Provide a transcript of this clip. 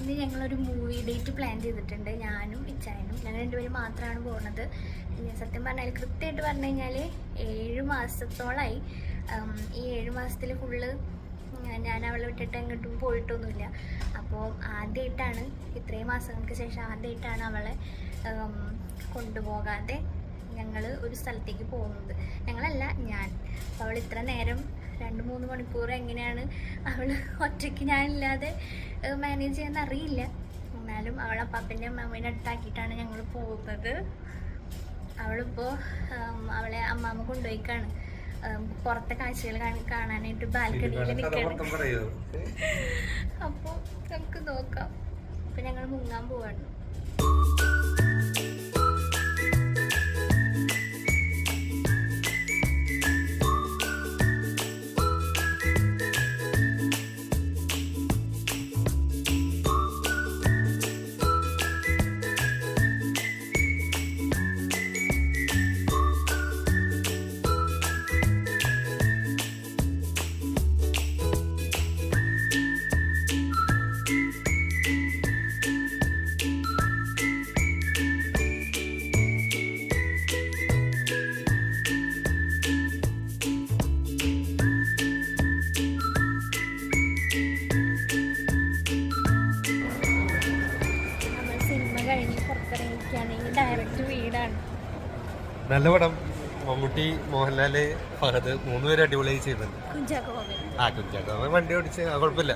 ഇന്ന് ഞങ്ങളൊരു movie date plan ചെയ്തിട്ടുണ്ട്. ഞാനും ഇച്ചായനും ഞങ്ങൾ രണ്ടുപേരും മാത്രമാണ് പോകുന്നത്. സത്യം പറഞ്ഞാൽ കൃത്യമായിട്ട് പറഞ്ഞു കഴിഞ്ഞാൽ 7 മാസത്തോളമായി. ഈ 7 മാസത്തിൽ ഫുള്ള് ഞാൻ അവളെ വിട്ടിട്ട് എങ്ങോട്ടും പോയിട്ടൊന്നുമില്ല. അപ്പോൾ ആദ്യമായിട്ടാണ്, ഇത്രയും മാസങ്ങൾക്ക് ശേഷം ആദ്യമായിട്ടാണ് അവളെ കൊണ്ടുപോകാതെ ഞങ്ങൾ ഒരു സ്ഥലത്തേക്ക് പോകുന്നത്. ഞങ്ങളല്ല, ഞാൻ. അപ്പോൾ അവൾ ഇത്ര നേരം 2-3 മണിക്കൂർ എങ്ങനെയാണ് അവൾ ഒറ്റയ്ക്ക് ഞാനില്ലാതെ മാനേജ് ചെയ്യാൻ അറിയില്ല. എന്നാലും അവൾ അപ്പാപ്പൻ്റെ അമ്മാമ്മേനെ അടുത്താക്കിയിട്ടാണ് ഞങ്ങൾ പോകുന്നത്. അവളിപ്പോൾ അവളെ അമ്മാമ്മ കൊണ്ടുപോയിക്കാണ് പുറത്തെ കാഴ്ചകൾ കാണാനായിട്ട് ബാൽക്കണിയിൽ നിൽക്കണം. അപ്പോൾ നമുക്ക് നോക്കാം. അപ്പം ഞങ്ങൾ മുങ്ങാൻ പോവാണ്. ഡയറക്റ്റ് വീടാണ്. നല്ല പടം. മമ്മൂട്ടി, മോഹൻലാല്, ഫഹദ് 3 പേര് അടിപൊളിയായി ചെയ്തിട്ടുണ്ട്. കുഞ്ചാക്കോ കുഞ്ചാക്കോ വണ്ടി ഓടിച്ച് കുഴപ്പമില്ല.